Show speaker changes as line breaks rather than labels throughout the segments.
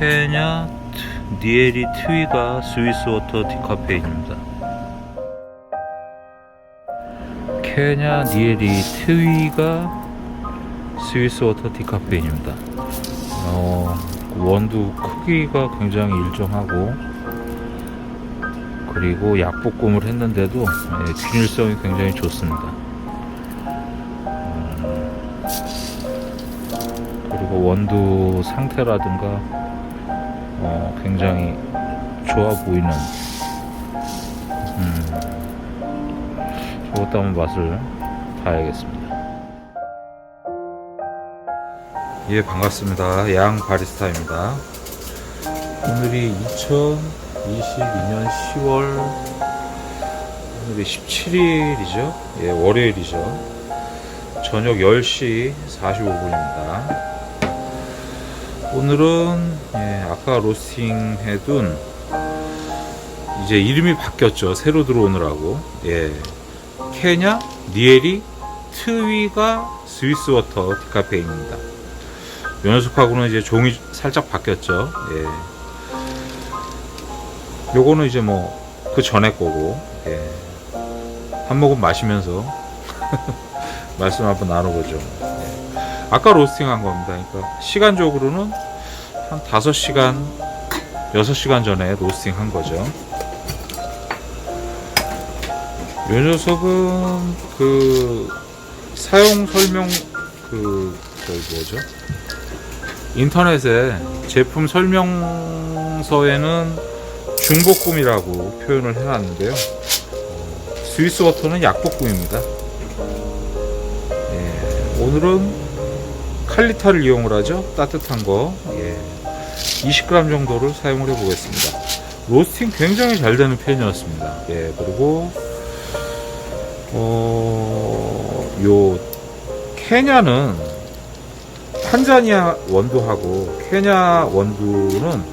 케냐 니에리 트위가 스위스워터 디카페인입니다. 케냐 니에리 트위가 스위스워터 디카페인입니다. 원두 크기가 굉장히 일정하고, 그리고 약볶음을 했는데도 균일성이 굉장히 좋습니다. 그리고 원두 상태라든가 굉장히 좋아 보이는, 저것도 한번 맛을 봐야겠습니다. 예, 반갑습니다. 양 바리스타입니다. 오늘이 2022년 10월 오늘이 17일이죠. 예, 월요일이죠. 저녁 10시 45분입니다. 오늘은 아까 로스팅 해둔, 이제 이름이 바뀌었죠. 새로 들어오느라고. 케냐 니에리 트위가 스위스워터 디카페인입니다. 요 녀석하고는 이제 종이 살짝 바뀌었죠. 요거는 이제 뭐 그 전에 거고, 한 모금 마시면서 말씀 한번 나눠보죠. 아까 로스팅 한 겁니다. 그러니까 시간적으로는 한 5시간 6시간 전에 로스팅 한 거죠. 요 녀석은 그 사용 설명, 뭐죠? 인터넷에 제품 설명서에는 중볶음이라고 표현을 해놨는데요. 스위스워터는 약볶음입니다. 오늘은 칼리타를 이용을 하죠. 따뜻한 거 20g 정도를 사용을 해 보겠습니다. 로스팅 굉장히 잘 되는 편이었습니다. 그리고 요 케냐는 탄자니아 원두하고 케냐 원두는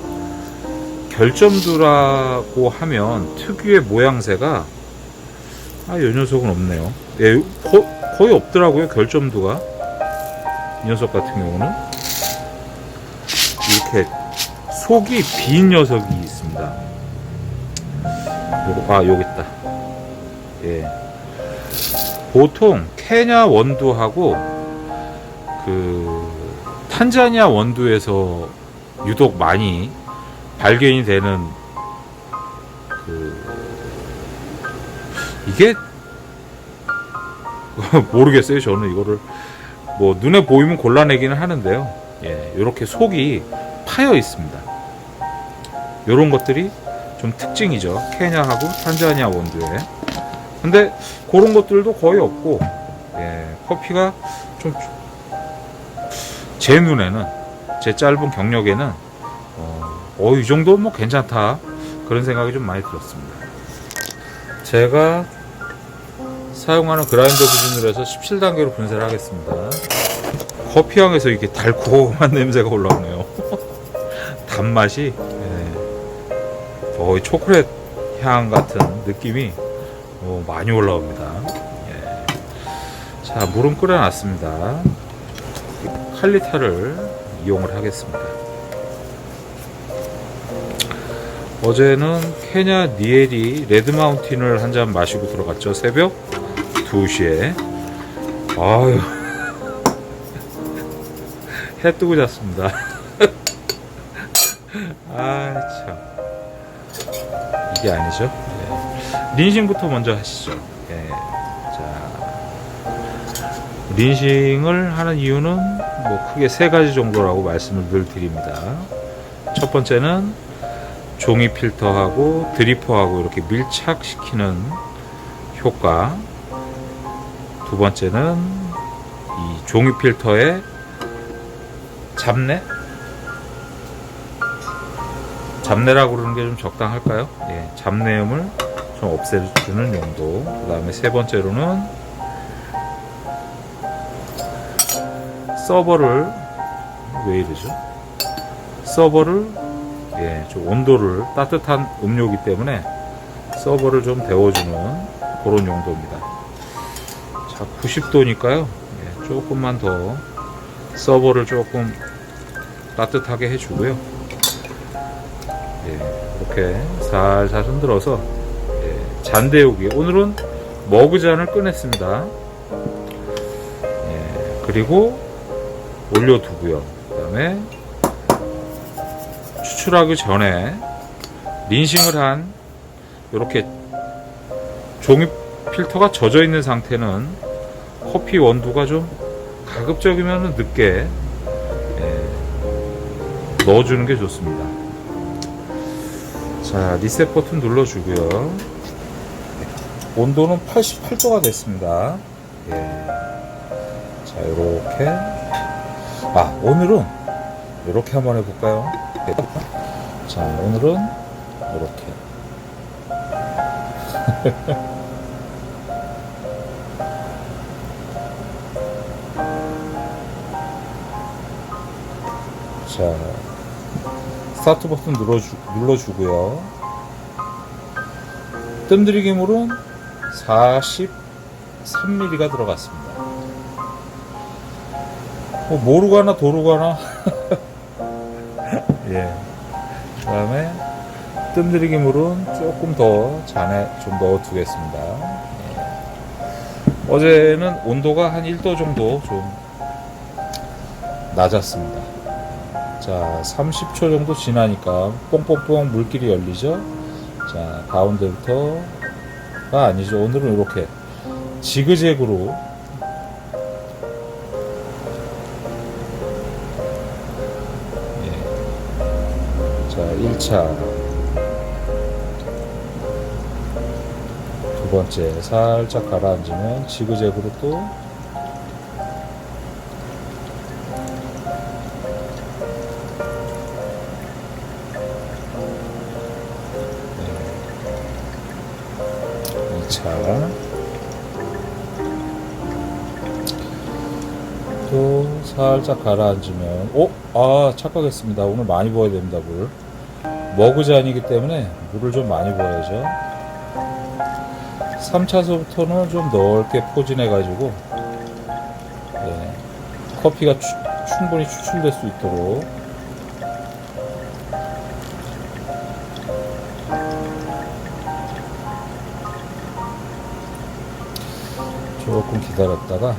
결점두라고 하면 특유의 모양새가 요 녀석은 없네요. 거의 없더라고요. 결점두가. 이 녀석 같은 경우는 이렇게 속이 빈 녀석이 있습니다. 여기 있다. 보통 케냐 원두하고 그 탄자니아 원두에서 유독 많이 발견이 되는 이게 모르겠어요. 저는 이거를 뭐 눈에 보이면 골라내기는 하는데요. 이렇게 속이 파여 있습니다. 이런 것들이 좀 특징이죠. 케냐하고 탄자니아 원두에. 근데 그런 것들도 거의 없고, 커피가 좀 제 눈에는, 제 짧은 경력에는 이 정도는 뭐 괜찮다, 그런 생각이 좀 많이 들었습니다. 제가 사용하는 그라인더 기준으로 해서 17단계로 분쇄를 하겠습니다. 커피향에서 이렇게 달콤한 냄새가 올라오네요. 단맛이 거의 초콜릿 향 같은 느낌이 많이 올라옵니다. 자, 물은 끓여놨습니다. 칼리타를 이용을 하겠습니다. 어제는 케냐 니에리 레드마운틴을 한 잔 마시고 들어갔죠. 새벽 2시에. 아유, 해 뜨고 잤습니다. 참, 이게 아니죠. 린싱부터 먼저 하시죠. 자, 린싱을 하는 이유는 뭐 크게 3가지 정도라고 말씀을 늘 드립니다. 첫 번째는 종이 필터하고 드리퍼하고 이렇게 밀착시키는 효과. 두 번째는 이 종이 필터의 잡내라고 그러는 게 좀 적당할까요? 잡내음을 좀 없애주는 용도. 그 다음에 세 번째로는 서버를, 왜 이러죠? 서버를, 좀 온도를, 따뜻한 음료이기 때문에 서버를 좀 데워주는 그런 용도입니다. 자, 90도니까요. 조금만 더 서버를 조금 따뜻하게 해주고요. 이렇게 살살 흔들어서 잔 데우기. 오늘은 머그잔을 꺼냈습니다. 그리고 올려두고요. 그 다음에 추출하기 전에 린싱을 한 이렇게 종이 필터가 젖어 있는 상태는 커피 원두가 좀 가급적이면 늦게 넣어주는 게 좋습니다. 자, 리셋 버튼 눌러주고요. 온도는 88도가 됐습니다. 자, 이렇게. 오늘은 이렇게 한번 해볼까요? 자, 오늘은 이렇게. 자, 스타트 버튼 눌러주고요. 뜸들이기 물은 43mm가 들어갔습니다. 모르가나 도르가나. 그 다음에 뜸들이기 물은 조금 더 잔에 좀 넣어 두겠습니다. 어제는 온도가 한 1도 정도 좀 낮았습니다. 자, 30초 정도 지나니까 뽕뽕뽕 물길이 열리죠. 자, 가운데부터가 아니죠. 오늘은 이렇게 지그재그로 자, 1차 두 번째 살짝 가라앉으면 지그재그로 또 또 살짝 가라앉으면 착각했습니다. 오늘 많이 부어야 됩니다. 물 머그잔이기 때문에 물을 좀 많이 부어야죠. 3차서부터는 좀 넓게 포진해 가지고 커피가 충분히 추출될 수 있도록 조금 기다렸다가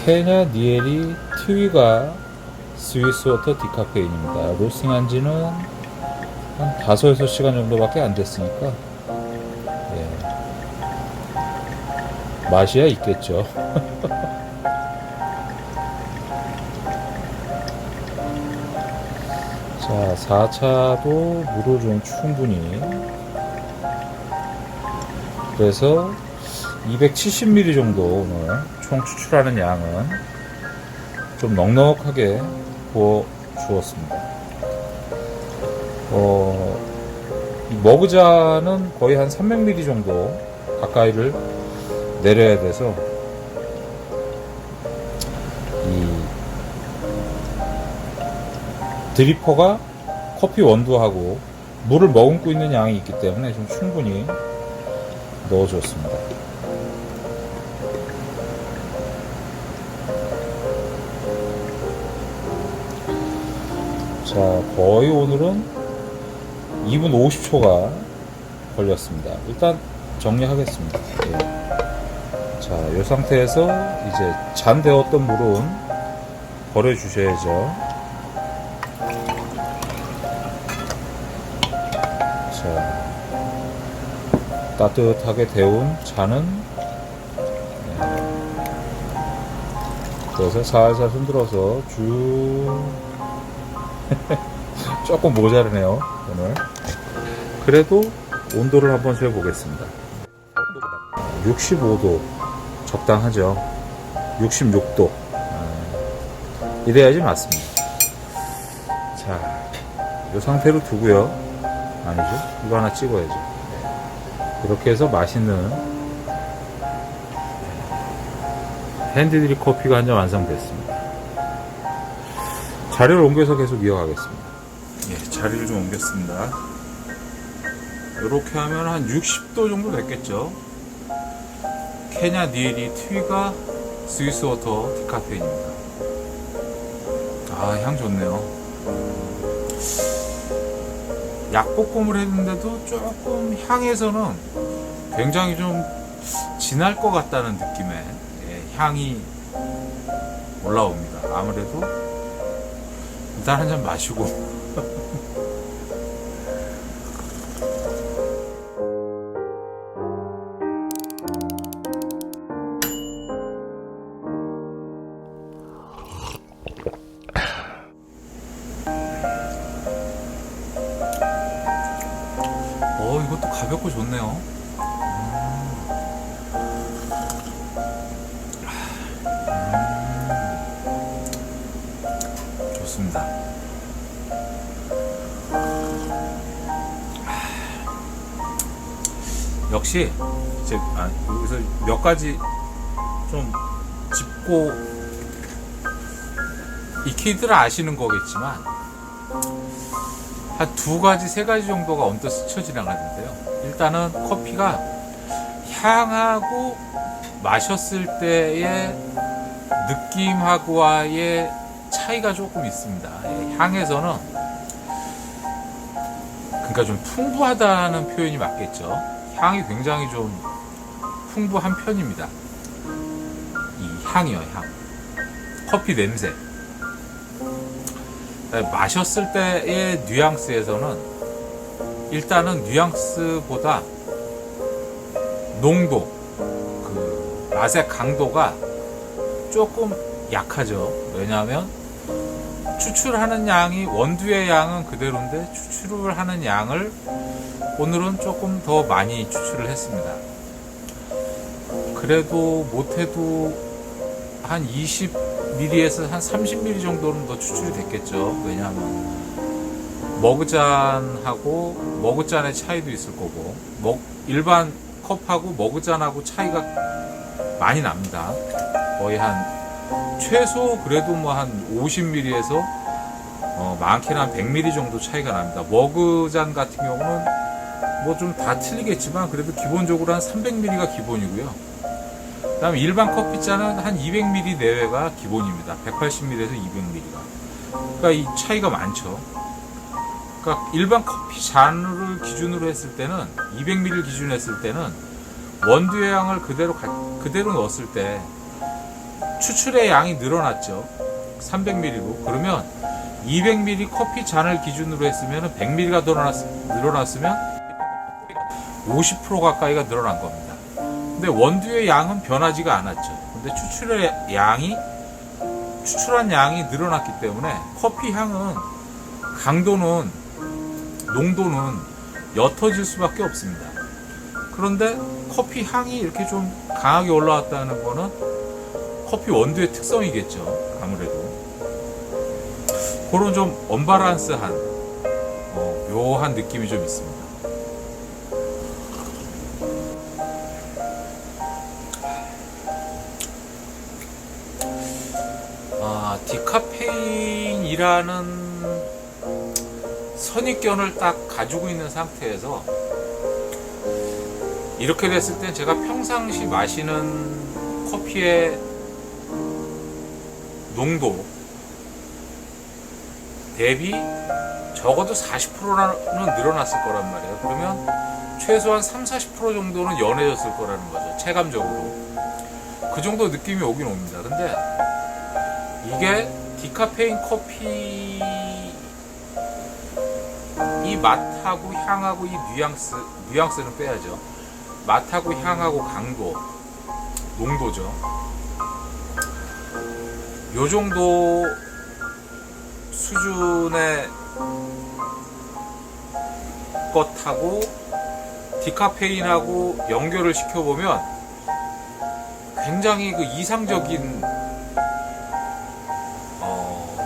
케냐 니에리 트위가 스위스워터 디카페인입니다. 로스팅한 지는 한 5-6시간 정도밖에 안 됐으니까 맛이야 있겠죠. 자, 4차도 물을 좀 충분히, 그래서 270ml 정도 오늘 총 추출하는 양은 좀 넉넉하게 부어 주었습니다. 이 머그잔은 거의 한 300ml 정도 가까이를 내려야 돼서 이 드리퍼가 커피 원두하고 물을 머금고 있는 양이 있기 때문에 좀 충분히 넣어줬습니다. 자, 거의 오늘은 2분 50초가 걸렸습니다. 일단 정리하겠습니다. 자, 이 상태에서 이제 잔 데웠던 물은 버려주셔야죠. 자, 따뜻하게 데운 잔은 그래서 살살 흔들어서 쭉 조금 모자르네요 오늘. 그래도 온도를 한번 재보겠습니다. 65도 적당하죠. 66도 이래야지 맞습니다. 자, 이 상태로 두고요. 아니죠, 이거 하나 찍어야죠. 이렇게 해서 맛있는 핸드드립 커피가 한 잔 완성됐습니다. 자리를 옮겨서 계속 이어가겠습니다. 자리를 좀 옮겼습니다. 이렇게 하면 한 60도 정도 됐겠죠. 케냐 니에리 트위가 스위스워터 디카페인입니다. 향 좋네요. 약볶음을 했는데도 조금 향에서는 굉장히 좀 진할 것 같다는 느낌의 향이 올라옵니다. 아무래도 일단 한 잔 마시고 이것도 가볍고 좋네요. 좋습니다. 역시 이제 여기서 몇 가지 좀 짚고 익히들 아시는 거겠지만 한 두 가지, 세 가지 정도가 언뜻 스쳐 지나가는데요. 일단은 커피가 향하고 마셨을 때의 느낌하고의 차이가 조금 있습니다. 향에서는 그러니까 좀 풍부하다는 표현이 맞겠죠. 향이 굉장히 좀 풍부한 편입니다. 이 향이요, 향. 커피 냄새. 마셨을 때의 뉘앙스에서는 일단은 뉘앙스보다 농도, 그 맛의 강도가 조금 약하죠. 왜냐하면 추출하는 양이, 원두의 양은 그대로인데 추출을 하는 양을 오늘은 조금 더 많이 추출을 했습니다. 그래도 못해도 한 20ml에서 한 30ml 정도는 더 추출이 됐겠죠. 왜냐하면 머그잔하고 머그잔의 차이도 있을 거고, 일반 컵하고 머그잔하고 차이가 많이 납니다. 거의 한 최소 그래도 뭐 한 50ml에서 많게는 한 100ml 정도 차이가 납니다. 머그잔 같은 경우는 뭐 좀 다 틀리겠지만 그래도 기본적으로 한 300ml가 기본이고요. 그 다음에 일반 커피잔은 한 200ml 내외가 기본입니다. 180ml에서 200ml가. 그러니까 이 차이가 많죠. 그러니까 일반 커피잔을 기준으로 했을 때는, 200ml 기준으로 했을 때는 원두의 양을 그대로 넣었을 때 추출의 양이 늘어났죠. 300ml로. 그러면 200ml 커피잔을 기준으로 했으면 100ml가 늘어났으면 50% 가까이가 늘어난 겁니다. 근데 원두의 양은 변하지가 않았죠. 근데 추출한 양이 늘어났기 때문에 커피 향은 강도는, 농도는 옅어질 수밖에 없습니다. 그런데 커피 향이 이렇게 좀 강하게 올라왔다는 거는 커피 원두의 특성이겠죠. 아무래도 그런 좀 언밸런스한 묘한 느낌이 좀 있습니다. 디카페인이라는 선입견을 딱 가지고 있는 상태에서 이렇게 됐을 땐 제가 평상시 마시는 커피의 농도 대비 적어도 40%는 늘어났을 거란 말이에요. 그러면 최소한 30-40% 정도는 연해졌을 거라는 거죠. 체감적으로. 그 정도 느낌이 오긴 옵니다. 근데 이게 디카페인 커피 이 맛하고 향하고 이 뉘앙스는 빼야죠. 맛하고 향하고 강도, 농도죠. 요 정도 수준의 것하고 디카페인하고 연결을 시켜보면 굉장히 그 이상적인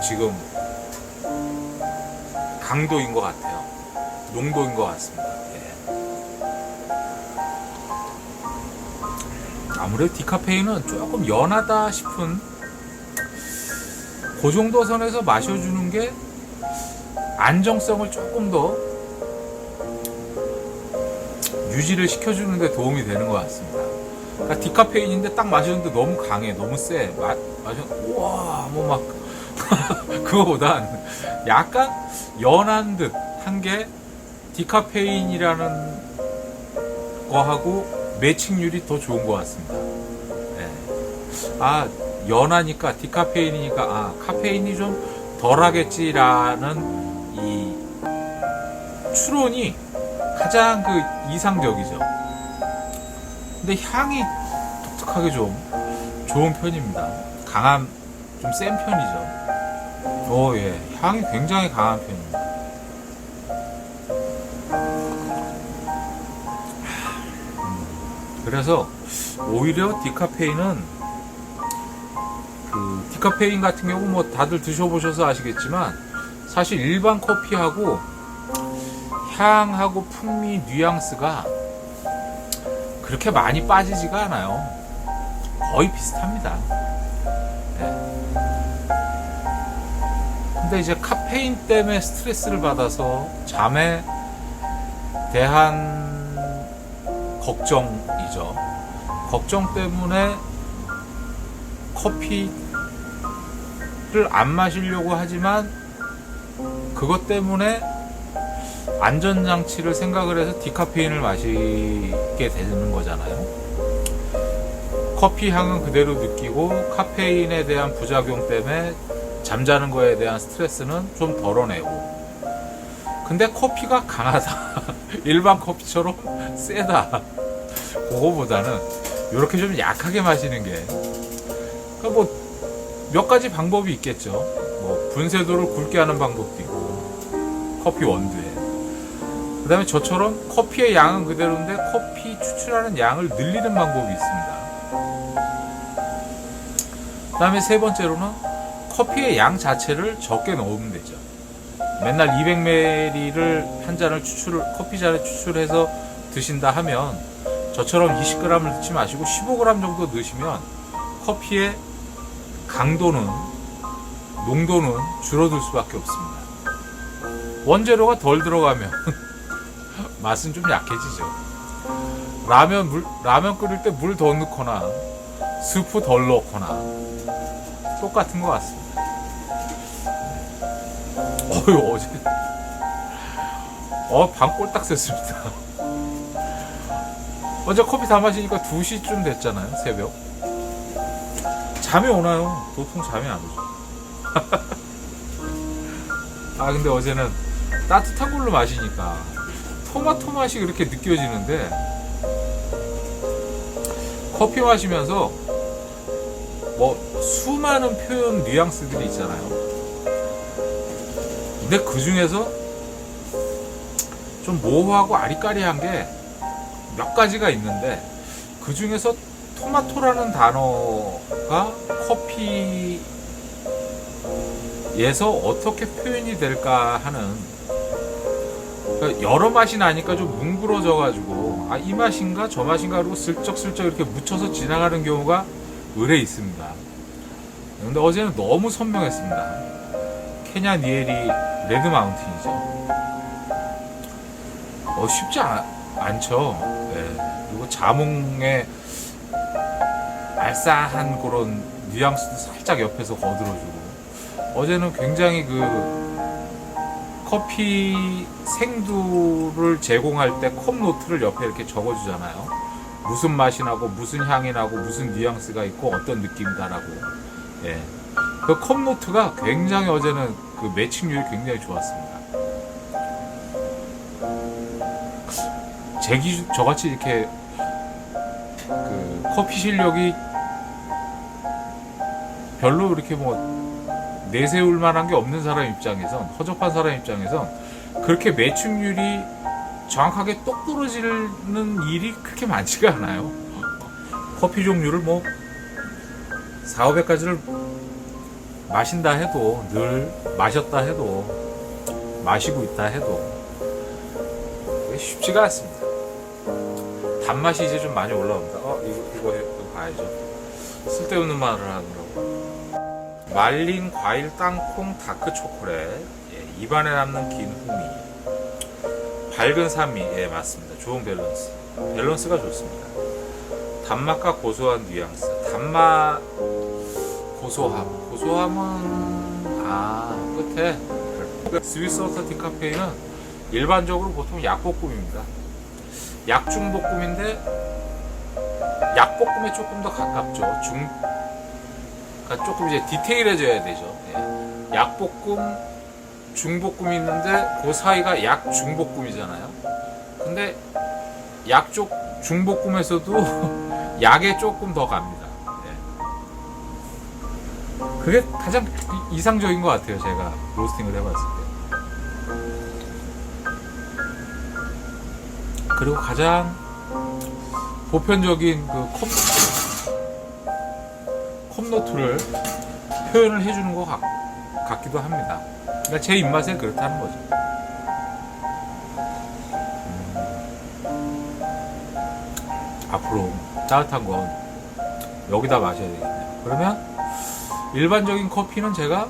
지금 강도인 것 같아요. 농도인 것 같습니다. 예. 아무래도 디카페인은 조금 연하다 싶은 그 정도 선에서 마셔주는 게 안정성을 조금 더 유지를 시켜주는 데 도움이 되는 것 같습니다. 그러니까 디카페인인데 딱 마셨는데 너무 강해, 너무 세. 우와, 뭐 막 그거보단 약간 연한 듯 한 게 디카페인이라는 거하고 매칭률이 더 좋은 것 같습니다. 네. 연하니까 디카페인이니까 카페인이 좀 덜하겠지라는 이 추론이 가장 이상적이죠. 근데 향이 독특하게 좀 좋은 편입니다. 좀 센 편이죠. 예, 향이 굉장히 강한 편입니다. 그래서 오히려 디카페인 같은 경우 뭐 다들 드셔보셔서 아시겠지만 사실 일반 커피하고 향하고 풍미 뉘앙스가 그렇게 많이 빠지지가 않아요. 거의 비슷합니다. 네. 근데 이제 카페인 때문에 스트레스를 받아서 잠에 대한 걱정이죠. 걱정 때문에 커피를 안 마시려고 하지만 그것 때문에 안전장치를 생각을 해서 디카페인을 마시게 되는 거잖아요. 커피 향은 그대로 느끼고 카페인에 대한 부작용 때문에 잠자는 거에 대한 스트레스는 좀 덜어내고, 근데 커피가 강하다 일반 커피처럼 세다, 그거보다는 이렇게 좀 약하게 마시는 게, 그러니까 뭐 몇 가지 방법이 있겠죠. 뭐 분쇄도를 굵게 하는 방법도 있고, 커피 원두에, 그 다음에 저처럼 커피의 양은 그대로인데 커피 추출하는 양을 늘리는 방법이 있습니다. 그 다음에 세 번째로는 커피의 양 자체를 적게 넣으면 되죠. 맨날 200ml를 한 잔을 커피 잔에 추출해서 드신다 하면 저처럼 20g을 넣지 마시고 15g 정도 넣으시면 커피의 강도는, 농도는 줄어들 수밖에 없습니다. 원재료가 덜 들어가면 맛은 좀 약해지죠. 라면 끓일 때 물 더 넣거나 스프 덜 넣거나 똑같은 것 같습니다. 어제 방 꼴딱 샜습니다. 어제 커피 다 마시니까 2시쯤 됐잖아요, 새벽. 잠이 오나요? 보통 잠이 안 오죠. 근데 어제는 따뜻한 걸로 마시니까 토마토 맛이 그렇게 느껴지는데, 커피 마시면서 뭐 수많은 표현 뉘앙스들이 있잖아요. 근데 그 중에서 좀 모호하고 아리까리한 게 몇 가지가 있는데, 그 중에서 토마토라는 단어가 커피에서 어떻게 표현이 될까 하는, 그러니까 여러 맛이 나니까 좀 뭉그러져 가지고 이 맛인가 저 맛인가 하고 슬쩍슬쩍 이렇게 묻혀서 지나가는 경우가 의뢰 있습니다. 근데 어제는 너무 선명했습니다. 케냐 니엘이 레드 마운틴이죠. 쉽지 않죠. 네. 그리고 자몽의 알싸한 그런 뉘앙스도 살짝 옆에서 거들어주고, 어제는 굉장히 커피 생두를 제공할 때 컵 노트를 옆에 이렇게 적어주잖아요. 무슨 맛이 나고 무슨 향이 나고 무슨 뉘앙스가 있고 어떤 느낌이다라고. 예. 그 컵 노트가 굉장히 어제는 매칭률이 굉장히 좋았습니다. 제 기준, 저같이 이렇게 커피 실력이 별로 이렇게 내세울 만한 게 없는 사람 입장에선, 허접한 사람 입장에선 그렇게 매출률이 정확하게 똑 떨어지는 일이 그렇게 많지가 않아요. 커피 종류를 400~500가지를 마신다 해도, 늘 마셨다 해도, 마시고 있다 해도 쉽지가 않습니다. 단맛이 이제 좀 많이 올라옵니다. 이거 봐야죠. 쓸데없는 말을 하느라고. 말린 과일 땅콩 다크 초콜릿, 입안에 남는 긴 후미, 밝은 산미, 맞습니다. 좋은 밸런스가 좋습니다. 단맛과 고소한 뉘앙스, 단맛, 고소함은 끝에 스위스 워터 디카페인은 일반적으로 보통 약볶음입니다. 약중볶음인데 약볶음에 조금 더 가깝죠. 그러니까 조금 이제 디테일해져야 되죠. 예. 약볶음, 중볶음이 있는데 그 사이가 약중볶음이잖아요. 근데 약쪽 중볶음에서도 약에 조금 더 갑니다. 예. 그게 가장 이상적인 것 같아요. 제가 로스팅을 해봤을 때. 그리고 가장 보편적인 그 컵노트를 표현을 해주는 것 같기도 합니다. 그러니까 제 입맛에 그렇다는 거죠. 앞으로 따뜻한 건 여기다 마셔야 되겠네요. 그러면 일반적인 커피는 제가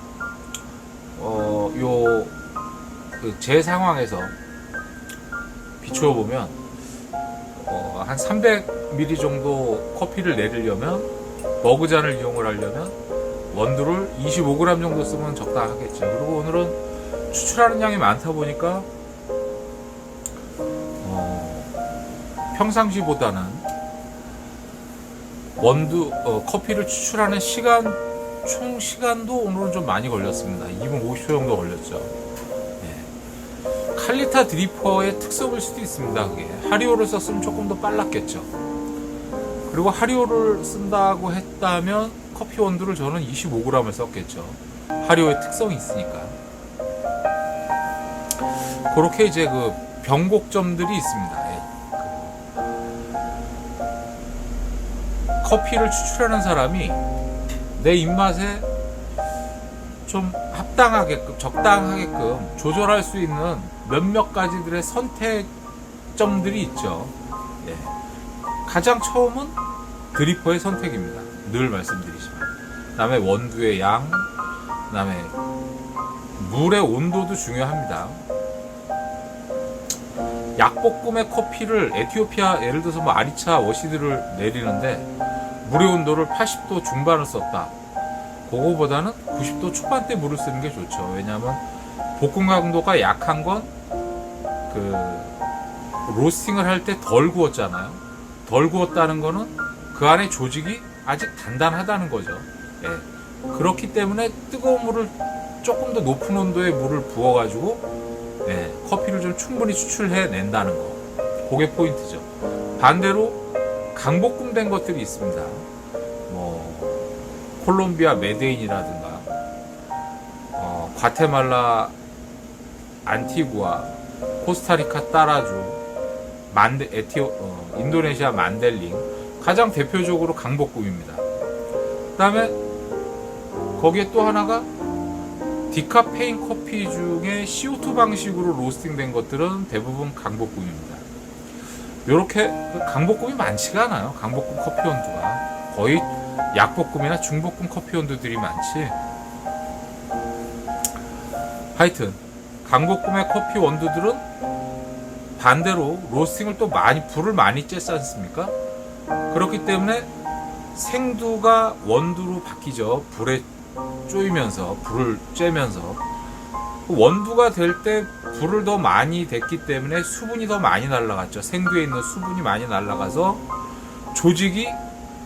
제 상황에서 비추어 보면 한 300ml 정도 커피를 내리려면 머그잔을 이용을 하려면 원두를 25g 정도 쓰면 적당하겠죠. 그리고 오늘은 추출하는 양이 많다 보니까 평상시보다는 커피를 추출하는 총 시간도 오늘은 좀 많이 걸렸습니다. 2분 50초 정도 걸렸죠. 칼리타 드리퍼의 특성일 수도 있습니다. 그게 하리오를 썼으면 조금 더 빨랐겠죠. 그리고 하리오를 쓴다고 했다면 커피 원두를 저는 25g을 썼겠죠. 하리오의 특성이 있으니까. 그렇게 이제 그 변곡점들이 있습니다. 커피를 추출하는 사람이 내 입맛에 좀 적당하게끔 조절할 수 있는 몇몇 가지들의 선택점들이 있죠. 예. 가장 처음은 드리퍼의 선택입니다. 늘 말씀드리지만. 그 다음에 원두의 양, 그 다음에 물의 온도도 중요합니다. 약볶음의 커피를 에티오피아, 예를 들어서 뭐 아리차 워시드를 내리는데 물의 온도를 80도 중반을 썼다. 그거보다는 90도 초반대 물을 쓰는 게 좋죠. 왜냐하면 볶음 강도가 약한 건 로스팅을 할 때 덜 구웠잖아요. 덜 구웠다는 거는 그 안에 조직이 아직 단단하다는 거죠. 예. 그렇기 때문에 뜨거운 물을 조금 더 높은 온도의 물을 부어가지고 커피를 좀 충분히 추출해낸다는 거. 그게 포인트죠. 반대로 강볶음 된 것들이 있습니다. 뭐 콜롬비아 메데인이라든가 과테말라 안티구아, 코스타리카 따라주, 인도네시아 만델링 가장 대표적으로 강볶음입니다. 그 다음에 거기에 또 하나가 디카페인 커피 중에 CO2 방식으로 로스팅 된 것들은 대부분 강볶음입니다. 이렇게 강볶음이 많지가 않아요. 강볶음 커피 원두가 거의 약볶음이나 중볶음 커피 원두들이 많지. 하여튼 강볶음의 커피 원두들은 반대로 로스팅을 또 불을 많이 쬐지 않습니까? 그렇기 때문에 생두가 원두로 바뀌죠. 불에 쪼이면서, 불을 쬐면서 원두가 될 때 불을 더 많이 댔기 때문에 수분이 더 많이 날아갔죠. 생두에 있는 수분이 많이 날아가서 조직이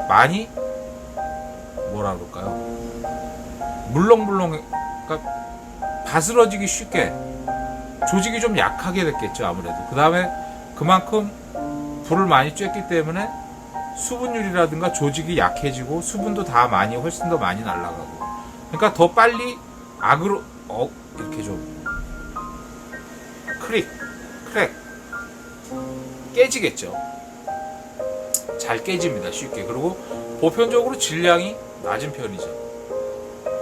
많이 뭐라 그럴까요? 물렁물렁, 그러니까 바스러지기 쉽게 조직이 좀 약하게 됐겠죠. 아무래도 그 다음에 그만큼 불을 많이 쬐기 때문에 수분율이라든가 조직이 약해지고 수분도 다 훨씬 더 많이 날아가고, 그러니까 더 빨리 이렇게 좀 크랙 깨지겠죠. 잘 깨집니다. 쉽게. 그리고 보편적으로 질량이 낮은 편이죠.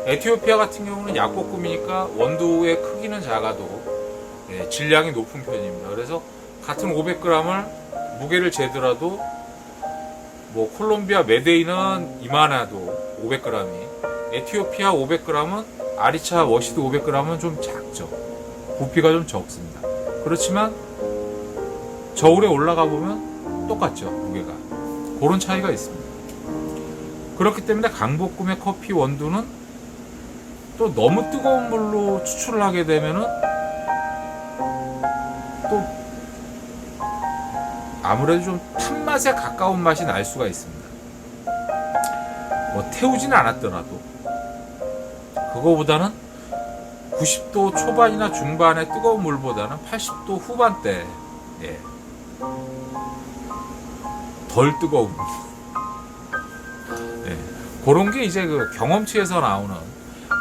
에티오피아 같은 경우는 약볶음이니까 원두의 크기는 작아도 질량이 높은 편입니다. 그래서 같은 500g을 무게를 재더라도 뭐 콜롬비아 메데인은 이만해도 500g이, 에티오피아 500g은 아리차 워시드 500g은 좀 작죠. 부피가 좀 적습니다. 그렇지만 저울에 올라가 보면 똑같죠. 무게가. 그런 차이가 있습니다. 그렇기 때문에 강볶음의 커피 원두는 또 너무 뜨거운 물로 추출을 하게 되면은 아무래도 좀 탄맛에 가까운 맛이 날 수가 있습니다. 뭐 태우진 않았더라도 그거보다는 90도 초반이나 중반의 뜨거운 물보다는 80도 후반대, 예, 덜 뜨거운, 예, 그런 게 이제 그 경험치에서 나오는.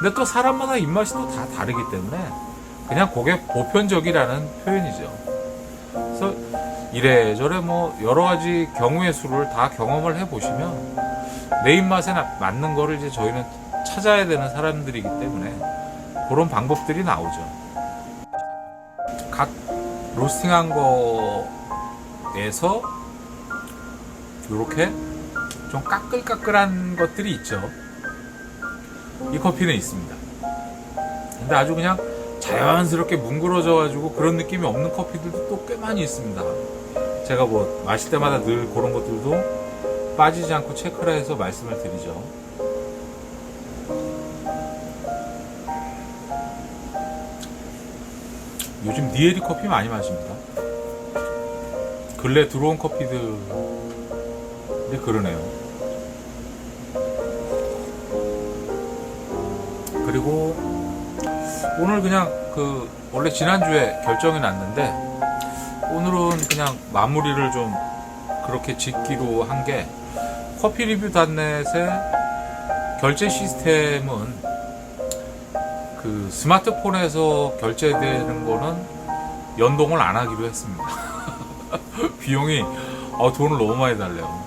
근데 또 사람마다 입맛이 또 다 다르기 때문에 그냥 그게 보편적이라는 표현이죠. 그래서 이래저래 뭐 여러 가지 경우의 수를 다 경험을 해보시면 내 입맛에 맞는 거를 이제 저희는 찾아야 되는 사람들이기 때문에 그런 방법들이 나오죠. 각 로스팅한 거에서 이렇게 좀 까끌까끌한 것들이 있죠. 이 커피는 있습니다. 근데 아주 그냥 자연스럽게 뭉그러져 가지고 그런 느낌이 없는 커피들도 또 꽤 많이 있습니다. 제가 뭐 마실 때마다 늘 그런 것들도 빠지지 않고 체크를 해서 말씀을 드리죠. 요즘 니에리 커피 많이 마십니다. 근래 들어온 커피들이 그러네요. 그리고 오늘 그냥 원래 지난주에 결정이 났는데 오늘은 그냥 마무리를 좀 그렇게 짓기로 한 게, 커피 리뷰 단넷의 결제 시스템은 그 스마트폰에서 결제되는 거는 연동을 안 하기로 했습니다. 비용이 돈을 너무 많이 달래요.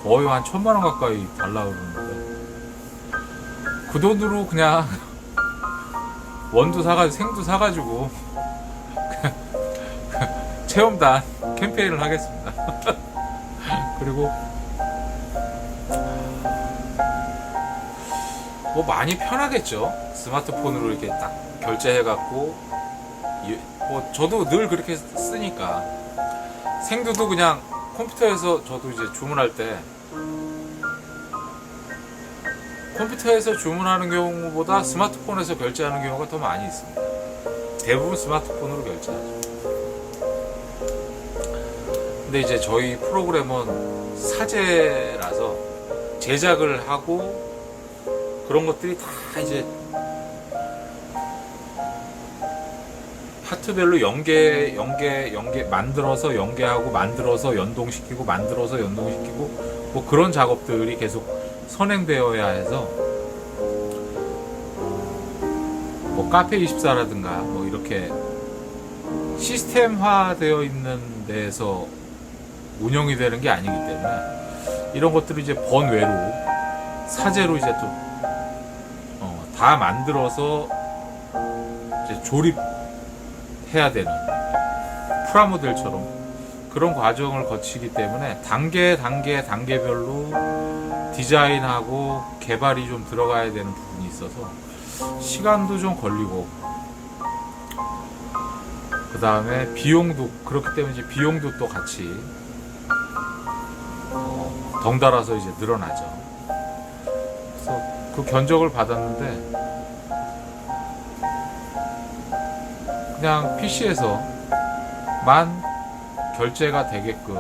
거의 한 1,000만 원 가까이 달라 그러는데 그 돈으로 그냥 원두 사가지고 생두 사가지고 체험단 캠페인을 하겠습니다. 그리고 뭐 많이 편하겠죠. 스마트폰으로 이렇게 딱 결제해갖고, 뭐 저도 늘 그렇게 쓰니까 생두도 그냥 컴퓨터에서, 저도 이제 주문할 때 컴퓨터에서 주문하는 경우보다 스마트폰에서 결제하는 경우가 더 많이 있습니다. 대부분 스마트폰으로 결제하죠. 근데 이제 저희 프로그램은 사제라서 제작을 하고 그런 것들이 다 이제 파트별로 연계 만들어서 연계하고, 만들어서 연동시키고, 만들어서 연동시키고, 뭐 그런 작업들이 계속 선행되어야 해서, 뭐 카페24라든가 뭐 이렇게 시스템화 되어 있는 데에서 운영이 되는 게 아니기 때문에 이런 것들을 이제 번외로 사제로 이제 또 다 만들어서 이제 조립해야 되는 프라모델처럼 그런 과정을 거치기 때문에 단계별로 디자인하고 개발이 좀 들어가야 되는 부분이 있어서 시간도 좀 걸리고, 그 다음에 비용도 그렇기 때문에 이제 비용도 또 같이 덩달아서 이제 늘어나죠. 그래서 그 견적을 받았는데 그냥 PC에서만 결제가 되게끔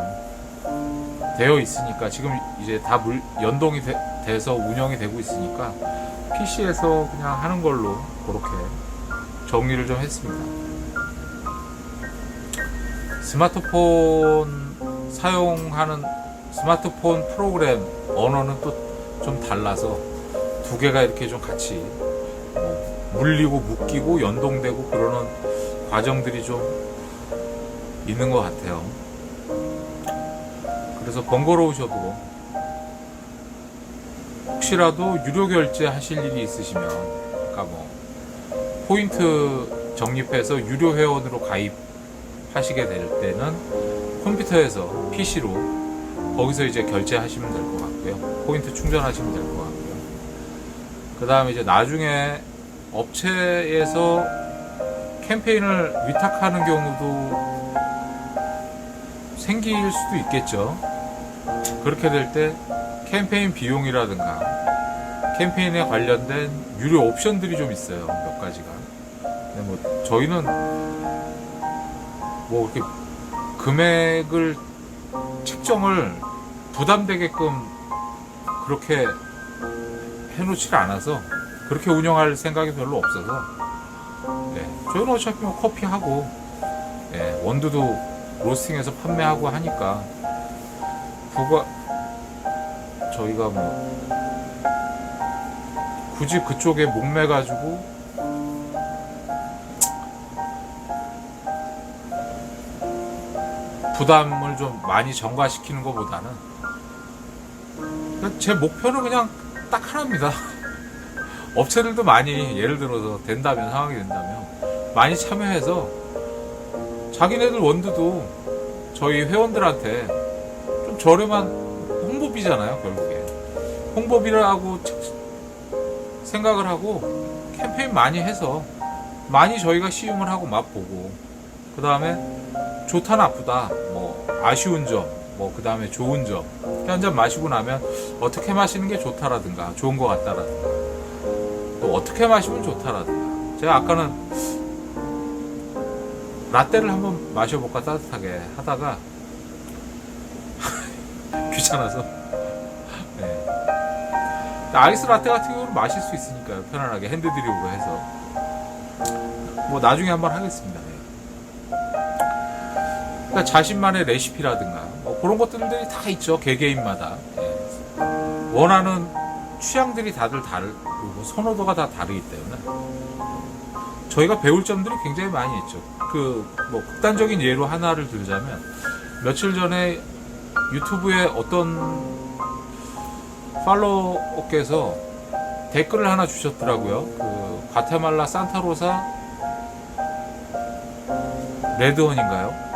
되어 있으니까, 지금 이제 다 연동이 돼서 운영이 되고 있으니까 PC에서 그냥 하는 걸로 그렇게 정리를 좀 했습니다. 스마트폰 사용하는 스마트폰 프로그램 언어는 또 좀 달라서 두 개가 이렇게 좀 같이 물리고 묶이고 연동되고 그러는 과정들이 좀 있는 것 같아요. 그래서 번거로우셔도 혹시라도 유료 결제 하실 일이 있으시면, 그러니까 뭐 포인트 적립해서 유료 회원으로 가입하시게 될 때는 컴퓨터에서 PC로 거기서 이제 결제하시면 될 것 같고요. 포인트 충전하시면 될 것 같고요. 그 다음에 이제 나중에 업체에서 캠페인을 위탁하는 경우도 생길 수도 있겠죠. 그렇게 될 때 캠페인 비용이라든가 캠페인에 관련된 유료 옵션들이 좀 있어요. 몇 가지가. 근데 뭐 저희는 뭐 이렇게 금액을 일정을 부담되게끔 그렇게 해놓지 않아서 그렇게 운영할 생각이 별로 없어서, 저희는 어차피 뭐 커피하고, 원두도 로스팅해서 판매하고 하니까 저희가 뭐 굳이 그쪽에 목매가지고 부담을 좀 많이 전가시키는 것보다는 제 목표는 그냥 딱 하나입니다. 업체들도 많이, 예를 들어서 상황이 된다면 많이 참여해서 자기네들 원두도 저희 회원들한테 좀 저렴한 홍보비잖아요. 결국에 홍보비라고 생각을 하고 캠페인 많이 해서 많이 저희가 시음을 하고 맛보고, 그 다음에 좋다 나쁘다, 뭐 아쉬운 점, 뭐 그 다음에 좋은 점 한 잔 마시고 나면 어떻게 마시는 게 좋다라든가 좋은 것 같다라든가, 또 어떻게 마시면 좋다라든가. 제가 아까는 라떼를 한번 마셔볼까 따뜻하게 하다가 귀찮아서, 아이스 라떼 같은 경우는 마실 수 있으니까요. 편안하게 핸드드립으로 해서 뭐 나중에 한번 하겠습니다. 그러니까 자신만의 레시피라든가 뭐 그런 것들이 다 있죠. 개개인마다 원하는 취향들이 다들 다르고 선호도가 다 다르기 때문에 저희가 배울 점들이 굉장히 많이 있죠. 뭐 극단적인 예로 하나를 들자면, 며칠 전에 유튜브에 어떤 팔로워께서 댓글을 하나 주셨더라고요. 과테말라 산타로사 레드원인가요?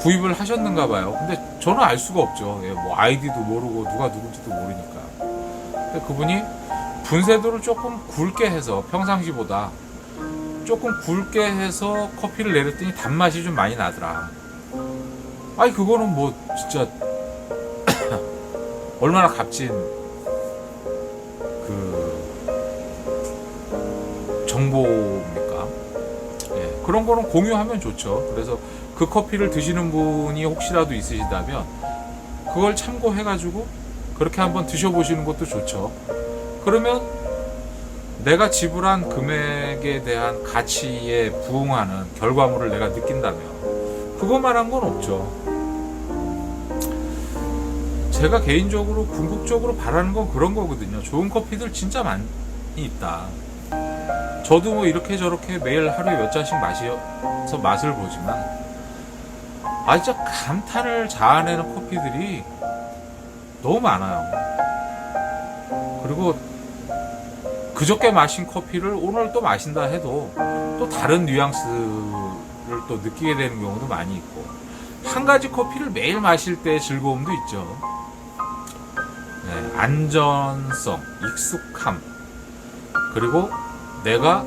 구입을 하셨는가 봐요. 근데 저는 알 수가 없죠. 뭐 아이디도 모르고 누가 누군지도 모르니까. 근데 그분이 분쇄도를 조금 굵게 해서, 평상시보다 조금 굵게 해서 커피를 내렸더니 단맛이 좀 많이 나더라. 아니 그거는 뭐 진짜 얼마나 값진 정보입니까? 그런 거는 공유하면 좋죠. 그래서 그 커피를 드시는 분이 혹시라도 있으시다면 그걸 참고해가지고 그렇게 한번 드셔보시는 것도 좋죠. 그러면 내가 지불한 금액에 대한 가치에 부응하는 결과물을 내가 느낀다면 그것만한 건 없죠. 제가 개인적으로 궁극적으로 바라는 건 그런 거거든요. 좋은 커피들 진짜 많이 있다. 저도 뭐 이렇게 저렇게 매일 하루에 몇 잔씩 마셔서 맛을 보지만, 진짜 감탄을 자아내는 커피들이 너무 많아요. 그리고 그저께 마신 커피를 오늘 또 마신다 해도 또 다른 뉘앙스를 또 느끼게 되는 경우도 많이 있고, 한 가지 커피를 매일 마실 때의 즐거움도 있죠. 안전성, 익숙함, 그리고 내가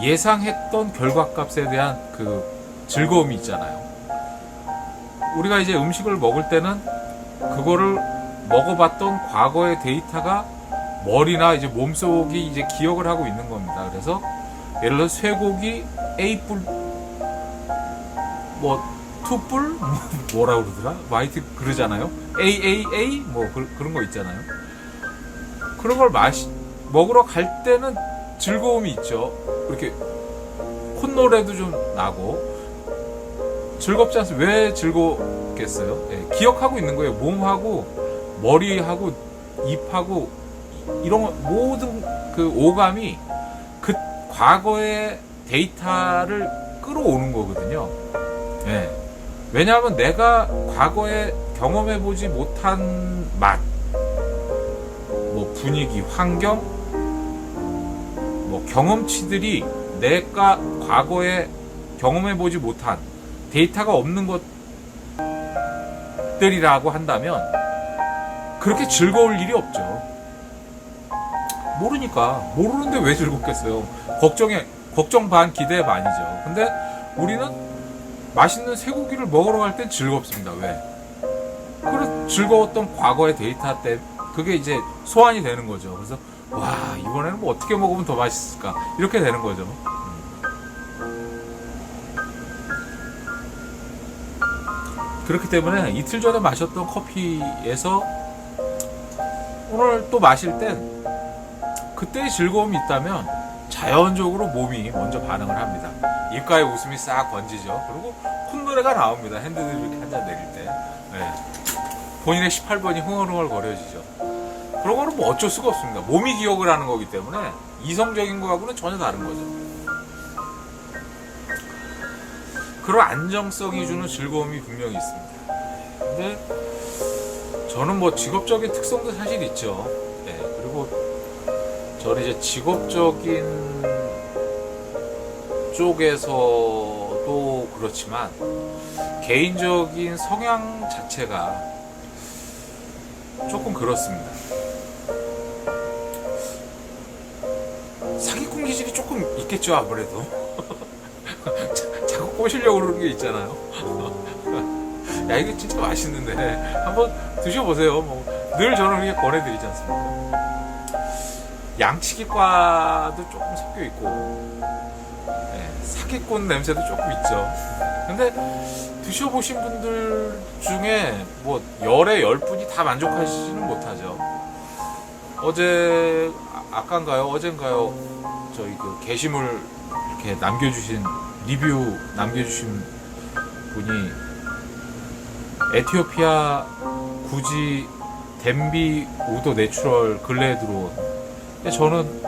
예상했던 결과값에 대한 즐거움이 있잖아요. 우리가 이제 음식을 먹을 때는 그거를 먹어봤던 과거의 데이터가 머리나 이제 몸속이 이제 기억을 하고 있는 겁니다. 그래서 예를 들어 쇠고기 A뿔, 뭐 투뿔, 뭐라 그러더라? 화이트 그러잖아요. AAA 뭐 그런 거 있잖아요. 그런 걸 먹으러 갈 때는 즐거움이 있죠. 이렇게 콧노래도 좀 나고 즐겁지 않습니까? 왜 즐겁겠어요? 기억하고 있는 거예요. 몸하고 머리하고 입하고 이런 모든 오감이 그 과거의 데이터를 끌어오는 거거든요. 왜냐하면 내가 과거에 경험해보지 못한 맛, 뭐 분위기, 환경, 뭐 경험치들이 내가 과거에 경험해보지 못한 데이터가 없는 것들이라고 한다면 그렇게 즐거울 일이 없죠. 모르는데 왜 즐겁겠어요? 걱정 반 기대 반이죠. 근데 우리는 맛있는 쇠고기를 먹으러 갈 땐 즐겁습니다. 왜? 즐거웠던 과거의 데이터 때 그게 이제 소환이 되는 거죠. 그래서 와, 이번에는 뭐 어떻게 먹으면 더 맛있을까, 이렇게 되는 거죠. 그렇기 때문에 이틀 전에 마셨던 커피에서 오늘 또 마실 땐 그때의 즐거움이 있다면 자연적으로 몸이 먼저 반응을 합니다. 입가에 웃음이 싹 번지죠. 그리고 콧노래가 나옵니다. 핸드들 이렇게 한 잔 내릴 때. 네. 본인의 18번이 흥얼흥얼 거려지죠. 그런 거는 뭐 어쩔 수가 없습니다. 몸이 기억을 하는 거기 때문에 이성적인 거하고는 전혀 다른 거죠. 그런 안정성이 주는 즐거움이 분명히 있습니다. 근데 저는 뭐 직업적인 특성도 사실 있죠. 네, 그리고 저는 이제 직업적인 쪽에서도 그렇지만 개인적인 성향 자체가 조금 그렇습니다. 사기꾼 기질이 조금 있겠죠, 아무래도. 자꾸 꼬시려고 그러는 게 있잖아요. 야, 이거 진짜 맛있는데 한번 드셔보세요. 뭐 늘 저는 이렇게 권해드리지 않습니까? 양치기과도 조금 섞여 있고, 네, 사기꾼 냄새도 조금 있죠. 근데 드셔보신 분들 중에 뭐 열에 10분이 다 만족하시지는 못하죠. 아까인가요? 어젠가요? 저희 그 게시물 이렇게 남겨주신, 리뷰 남겨주신 분이 에티오피아 구지 덴비 우도 내추럴 근래에 들어온. 근데 저는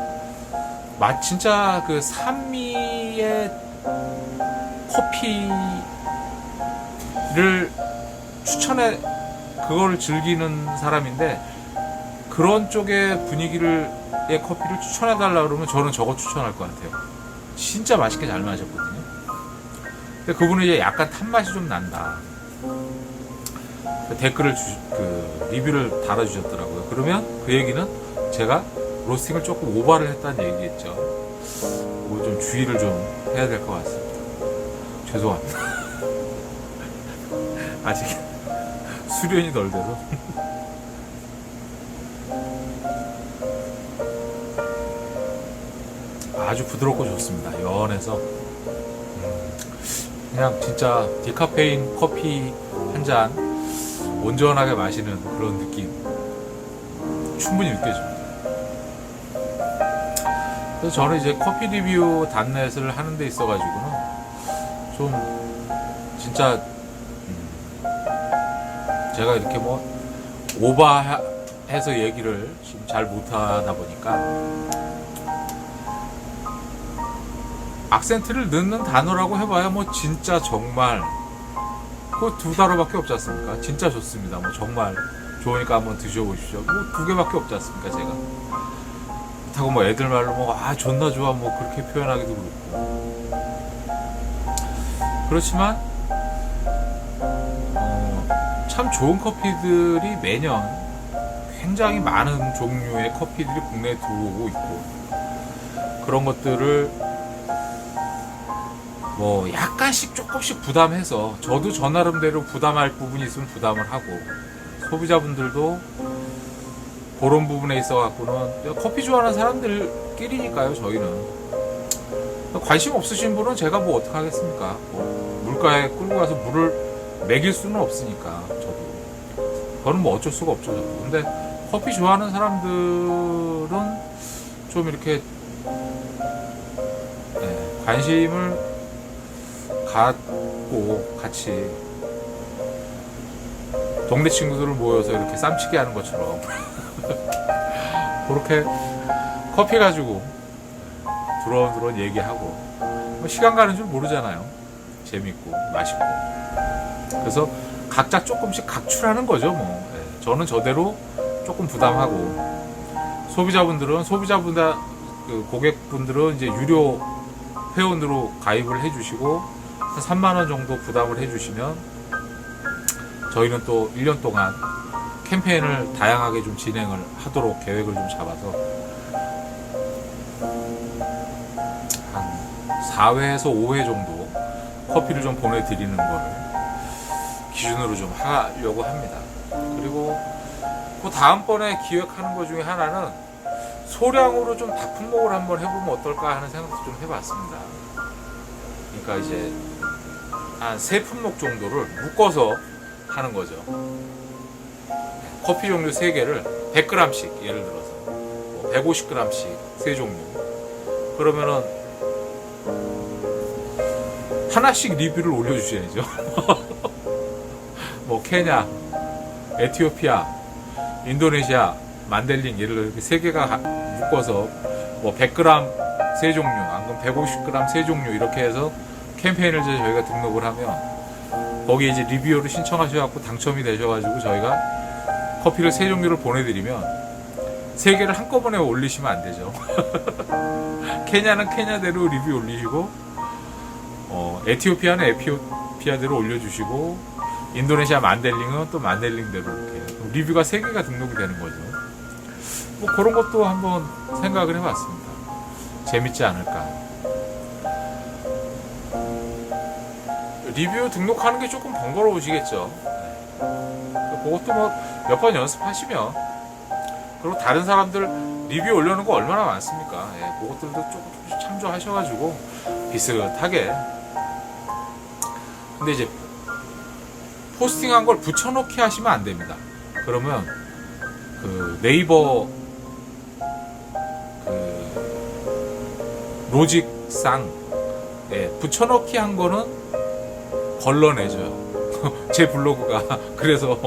진짜 그 산미의 커피를 그거를 즐기는 사람인데, 그런 쪽의 의 커피를 추천해달라 그러면 저는 저거 추천할 것 같아요. 진짜 맛있게 잘 마셨거든요. 근데 그분은 이제 약간 탄맛이 좀 난다. 댓글을 리뷰를 달아주셨더라고요. 그러면 그 얘기는 제가 로스팅을 조금 오버를 했다는 얘기겠죠. 그거 좀 주의를 좀 해야 될 것 같습니다. 죄송합니다. 아직 수련이 덜 돼서. 아주 부드럽고 좋습니다. 연해서 그냥 진짜 디카페인 커피 한 잔 온전하게 마시는 그런 느낌 충분히 느껴집니다. 그래서 저는 이제 커피 리뷰 단넷을 하는 데 있어가지고는 좀 진짜 제가 이렇게 뭐 오버해서 얘기를 지금 잘 못하다 보니까 악센트를 넣는 단어라고 해봐야 뭐 진짜 정말 그 2단어밖에 없지 않습니까? 진짜 좋습니다. 뭐 정말 좋으니까 한번 드셔보십시오. 뭐 2개밖에 없지 않습니까? 제가 그렇다고 뭐 애들 말로 뭐 존나 좋아 뭐 그렇게 표현하기도 그렇고. 그렇지만 참 좋은 커피들이 매년 굉장히 많은 종류의 커피들이 국내에 들어오고 있고, 그런 것들을 뭐 약간씩 조금씩 부담해서, 저도 저 나름대로 부담할 부분이 있으면 부담을 하고, 소비자분들도 그런 부분에 있어 갖고는 커피 좋아하는 사람들끼리니까요. 저희는 관심 없으신 분은 제가 뭐 어떡하겠습니까? 뭐 물가에 끌고 가서 물을 먹일 수는 없으니까 저도 그거는 뭐 어쩔 수가 없죠. 저도. 근데 커피 좋아하는 사람들은 좀 이렇게 관심을 갖고 같이 동네 친구들을 모여서 이렇게 쌈치기 하는 것처럼 그렇게 커피 가지고 두런두런 얘기하고, 뭐 시간 가는 줄 모르잖아요. 재밌고 맛있고. 그래서 각자 조금씩 각출하는 거죠. 뭐 저는 저대로 조금 부담하고, 소비자분들은 그 고객분들은 이제 유료 회원으로 가입을 해주시고 한 3만원 정도 부담을 해주시면 저희는 또 1년 동안 캠페인을 다양하게 좀 진행을 하도록 계획을 좀 잡아서 한 4회에서 5회 정도 커피를 좀 보내드리는 걸 기준으로 좀 하려고 합니다. 그리고 그 다음번에 기획하는 것 중에 하나는 소량으로 좀 다품목을 한번 해보면 어떨까 하는 생각도 좀 해봤습니다. 그러니까 이제 한 3품목 정도를 묶어서 하는 거죠. 커피 종류 3개를 100g씩 예를 들어서 150g씩 3종류 그러면은 하나씩 리뷰를 올려주셔야죠. 뭐 케냐, 에티오피아, 인도네시아, 만델링 예를 들어 이렇게 3개가 묶어서 뭐 100g 3종류, 안 그럼 150g 3종류 이렇게 해서 캠페인을 저희가 등록을 하면 거기에 이제 리뷰를 신청하셔갖고 당첨이 되셔가지고 저희가 커피를 3종류를 보내드리면 3개를 한꺼번에 올리시면 안 되죠. 케냐는 케냐대로 리뷰 올리시고 에티오피아는 에티오피아대로 올려주시고 인도네시아 만델링은 또 만델링대로 이렇게 리뷰가 3개가 등록이 되는 거죠. 뭐 그런 것도 한번 생각을 해봤습니다. 재밌지 않을까. 리뷰 등록하는 게 조금 번거로우시겠죠. 그것도 뭐 몇 번 연습하시면 그리고 다른 사람들 리뷰 올려놓은 거 얼마나 많습니까. 그것들도 조금씩 참조하셔가지고 비슷하게. 근데 이제 포스팅한 걸 붙여넣기 하시면 안 됩니다. 그러면 그 네이버 그 로직상 붙여넣기 한 거는 걸러내줘요. 제 블로그가. 그래서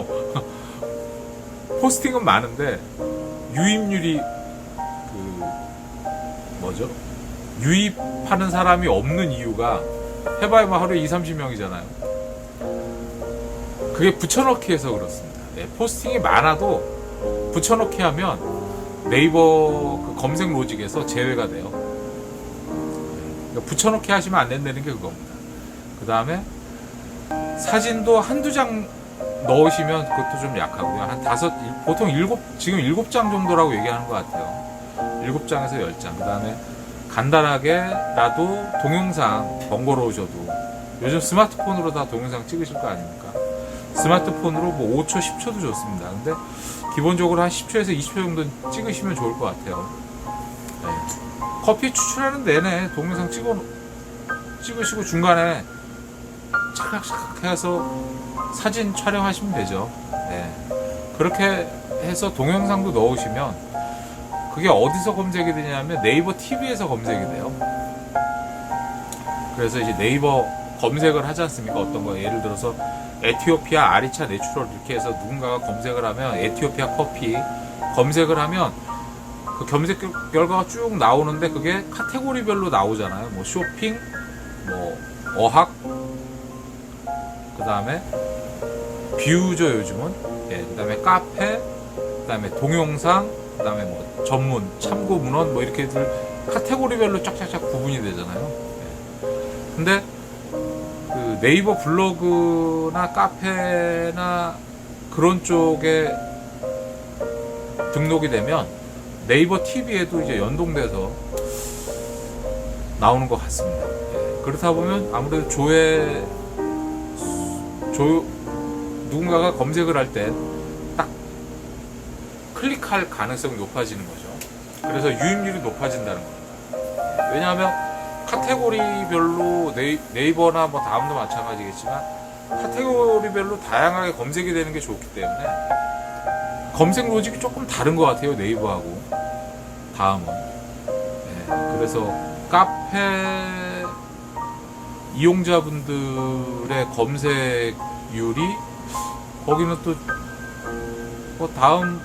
포스팅은 많은데 유입률이 유입하는 사람이 없는 이유가 해봐야 하루에 20-30명이잖아요. 그게 붙여넣기 해서 그렇습니다. 포스팅이 많아도 붙여넣기 하면 네이버 그 검색 로직에서 제외가 돼요. 그러니까 붙여넣기 하시면 안 된다는 게 그겁니다. 그 다음에 사진도 한두 장 넣으시면 그것도 좀 약하고요. 한 보통 지금 7장 정도라고 얘기하는 것 같아요. 7장에서 10장. 그 다음에 간단하게라도 동영상 번거로우셔도 요즘 스마트폰으로 다 동영상 찍으실 거 아닙니까? 스마트폰으로 뭐 5초, 10초도 좋습니다. 근데 기본적으로 한 10초에서 20초 정도 찍으시면 좋을 것 같아요. 커피 추출하는 내내 동영상 찍으시고 중간에 착착착 해서 사진 촬영하시면 되죠. 그렇게 해서 동영상도 넣으시면 그게 어디서 검색이 되냐면 네이버 TV에서 검색이 돼요. 그래서 이제 네이버 검색을 하지 않습니까? 어떤 거 예를 들어서 에티오피아 아리차 내추럴 이렇게 해서 누군가가 검색을 하면 에티오피아 커피 검색을 하면 그 검색 결과가 쭉 나오는데 그게 카테고리별로 나오잖아요. 뭐 쇼핑, 뭐 어학, 그 다음에 뷰죠 요즘은. 그 다음에 카페, 그 다음에 동영상, 그 다음에 뭐 전문, 참고 문헌 뭐 이렇게들 카테고리별로 쫙쫙쫙 구분이 되잖아요. 근데 그 네이버 블로그나 카페나 그런 쪽에 등록이 되면 네이버 TV에도 이제 연동돼서 나오는 것 같습니다. 그렇다 보면 아무래도 누군가가 검색을 할 때 딱 클릭할 가능성이 높아지는 거죠. 그래서 유입률이 높아진다는 겁니다. 왜냐하면 카테고리별로 네이버나 뭐 다음도 마찬가지겠지만 카테고리별로 다양하게 검색이 되는 게 좋기 때문에 검색 로직이 조금 다른 것 같아요. 네이버하고 다음은. 그래서 카페 이용자분들의 검색률이 거기는 또 뭐 다음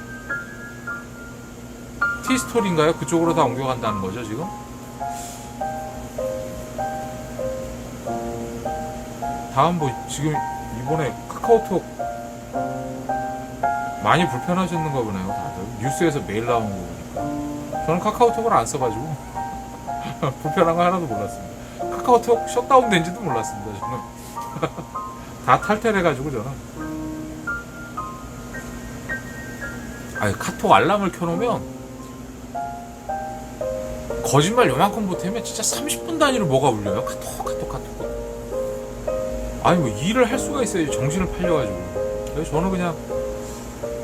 티스토리인가요? 그쪽으로 다 옮겨간다는 거죠 지금? 다음 뭐 지금 이번에 카카오톡 많이 불편하셨는가 보네요 다들. 뉴스에서 매일 나오는 거 보니까. 저는 카카오톡을 안 써가지고 불편한 거 하나도 몰랐습니다. 카카오톡 셧다운 된지도 몰랐습니다 저는. 다 탈퇴해가지고 저는. 카톡 알람을 켜놓으면 거짓말 요만큼 보태면 진짜 30분 단위로 뭐가 울려요. 카톡. 뭐 일을 할 수가 있어야지 정신을 팔려가지고. 그래서 저는 그냥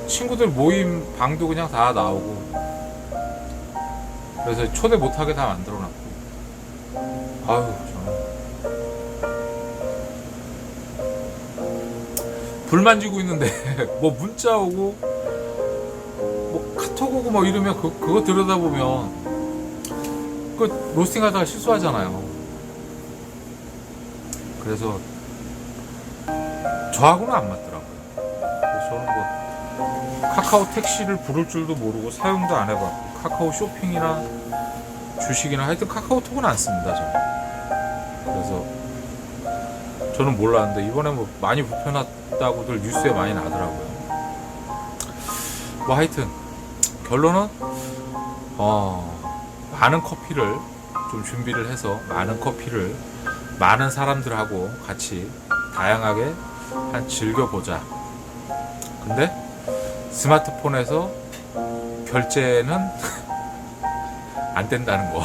친구들 모임 방도 그냥 다 나오고, 그래서 초대 못하게 다 만들어놨고. 저는 불만 지고 있는데 뭐 문자 오고 뭐 카톡 오고 뭐 이러면 그거 들여다보면 그 로스팅하다가 실수하잖아요. 그래서 저하고는 안 맞더라고요. 그래서 저는 뭐 카카오 택시를 부를 줄도 모르고 사용도 안 해봤고, 카카오 쇼핑이나 주식이나 하여튼 카카오톡은 안 씁니다, 저는. 그래서 저는 몰랐는데 이번에 뭐 많이 불편하다고들 뉴스에 많이 나더라고요. 뭐 하여튼 결론은 많은 커피를 좀 준비를 해서 많은 커피를 많은 사람들하고 같이 다양하게 즐겨보자. 근데 스마트폰에서 결제는 안 된다는 거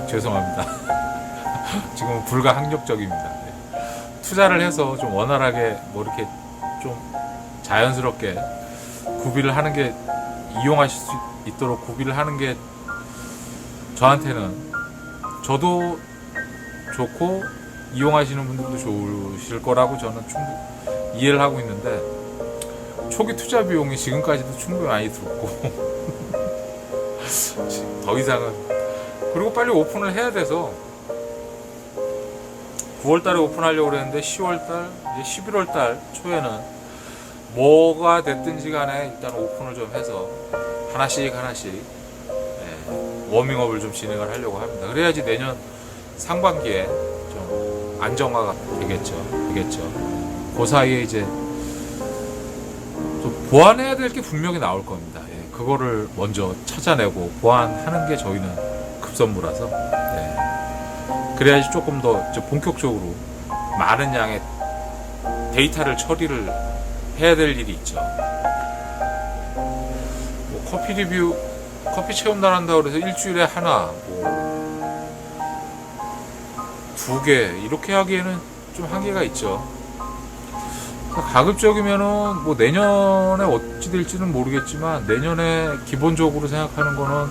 죄송합니다. 지금은 불가항력적입니다. 네. 투자를 해서 좀 원활하게 뭐 이렇게 좀 자연스럽게 구비를 하는 게, 이용하실 수 있도록 구비를 하는 게 저한테는, 저도 좋고 이용하시는 분들도 좋으실 거라고 저는 충분히 이해를 하고 있는데, 초기 투자 비용이 지금까지도 충분히 많이 들었고 더 이상은, 그리고 빨리 오픈을 해야 돼서 9월달에 오픈하려고 그랬는데 10월달, 이제 11월달 초에는 뭐가 됐든지 간에 일단 오픈을 좀 해서 하나씩 워밍업을 좀 진행을 하려고 합니다. 그래야지 내년 상반기에 좀 안정화가 되겠죠. 그 사이에 이제 좀 보완해야 될 게 분명히 나올 겁니다. 그거를 먼저 찾아내고 보완하는 게 저희는 급선무라서, 그래야지 조금 더 본격적으로 많은 양의 데이터를 처리를 해야 될 일이 있죠. 뭐 커피 리뷰, 커피 체험단 한다고 해서 일주일에 하나, 뭐 2개 이렇게 하기에는 좀 한계가 있죠. 가급적이면은 뭐 내년에 어찌 될지는 모르겠지만, 내년에 기본적으로 생각하는 거는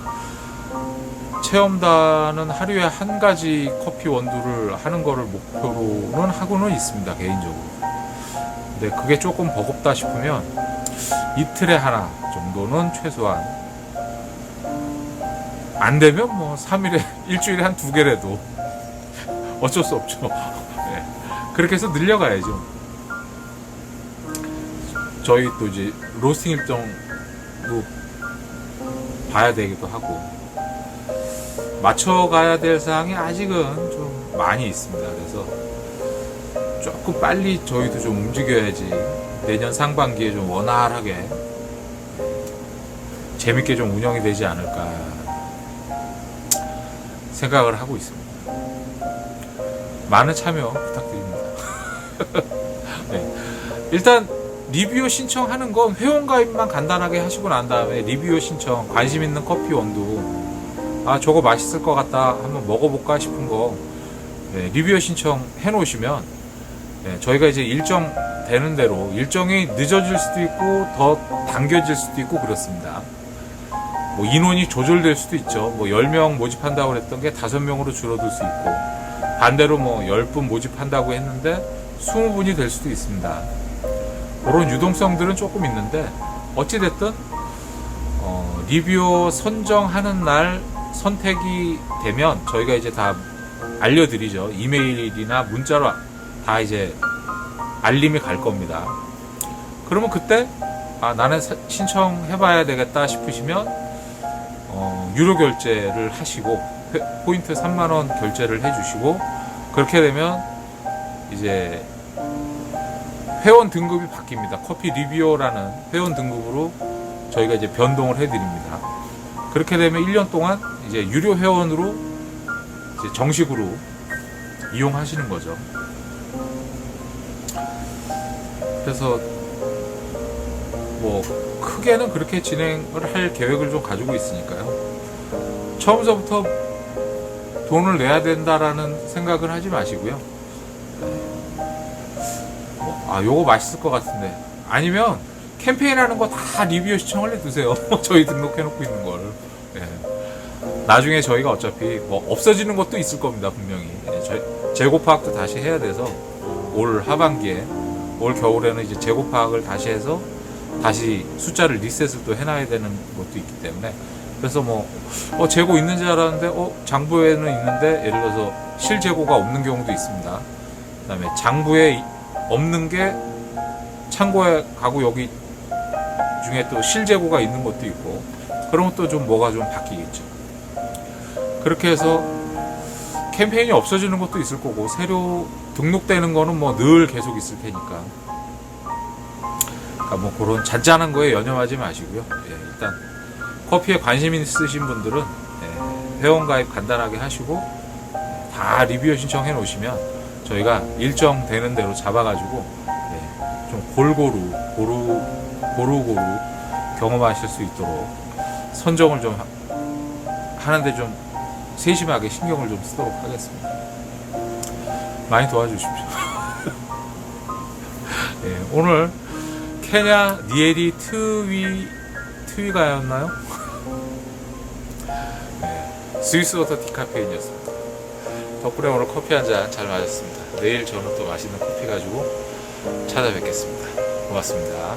체험단은 하루에 한 가지 커피 원두를 하는 거를 목표로는 하고는 있습니다, 개인적으로. 근데 그게 조금 버겁다 싶으면 이틀에 하나 정도는 최소한, 안 되면 뭐 3일에 일주일에 한 2개라도 어쩔 수 없죠. 네. 그렇게 해서 늘려가야죠. 저희 또 이제 로스팅 일정도 봐야 되기도 하고, 맞춰가야 될 사항이 아직은 좀 많이 있습니다. 그래서 조금 빨리 저희도 좀 움직여야지 내년 상반기에 좀 원활하게 재밌게 좀 운영이 되지 않을까 생각을 하고 있습니다. 많은 참여 부탁드립니다. 네. 일단 리뷰어 신청하는 건 회원가입만 간단하게 하시고 난 다음에 리뷰어 신청, 관심 있는 커피 원두, 저거 맛있을 것 같다, 한번 먹어볼까 싶은 거, 리뷰어 신청 해놓으시면, 저희가 이제 일정 되는 대로, 일정이 늦어질 수도 있고 더 당겨질 수도 있고 그렇습니다. 뭐 인원이 조절될 수도 있죠. 뭐 10명 모집한다고 그랬던 게 5명으로 줄어들 수 있고, 반대로 뭐 10분 모집한다고 했는데 20분이 될 수도 있습니다. 그런 유동성들은 조금 있는데, 어찌됐든 리뷰어 선정하는 날 선택이 되면 저희가 이제 다 알려드리죠. 이메일이나 문자로 다 이제 알림이 갈 겁니다. 그러면 그때 나는 신청해봐야 되겠다 싶으시면 유료 결제를 하시고 포인트 3만원 결제를 해주시고, 그렇게 되면 이제 회원 등급이 바뀝니다. 커피 리뷰어라는 회원 등급으로 저희가 이제 변동을 해드립니다. 그렇게 되면 1년 동안 이제 유료 회원으로 이제 정식으로 이용하시는 거죠. 그래서 뭐 크게는 그렇게 진행을 할 계획을 좀 가지고 있으니까요. 처음서부터 돈을 내야 된다라는 생각을 하지 마시고요. 요거 맛있을 것 같은데, 아니면 캠페인하는 거 다 리뷰어 시청을 해두세요. 저희 등록해놓고 있는 걸. 나중에 저희가 어차피 뭐 없어지는 것도 있을 겁니다, 분명히. 재고 파악도 다시 해야 돼서 올 하반기에 올 겨울에는 이제 재고 파악을 다시 해서 다시 숫자를 리셋을 또 해놔야 되는 것도 있기 때문에, 그래서 뭐 재고 있는 줄 알았는데 장부에는 있는데 예를 들어서 실재고가 없는 경우도 있습니다. 그다음에 장부에 없는 게 창고에 가고 여기 중에 또 실재고가 있는 것도 있고, 그러면 또 좀 뭐가 좀 바뀌겠죠. 그렇게 해서 캠페인이 없어지는 것도 있을 거고, 새로 등록되는 거는 뭐 늘 계속 있을 테니까, 그러니까 뭐 그런 잔잔한 거에 연연하지 마시고요. 일단 커피에 관심 있으신 분들은 회원가입 간단하게 하시고 다 리뷰 신청해 놓으시면 저희가 일정 되는 대로 잡아가지고 좀 고루고루 경험하실 수 있도록 선정을 좀 하는데 좀 세심하게 신경을 좀 쓰도록 하겠습니다. 많이 도와주십시오. 오늘 케냐 니에리 트위가였나요? 스위스 워터 디카페인이었습니다. 덕분에 오늘 커피 한 잔 잘 마셨습니다. 내일 저는 또 맛있는 커피 가지고 찾아뵙겠습니다. 고맙습니다.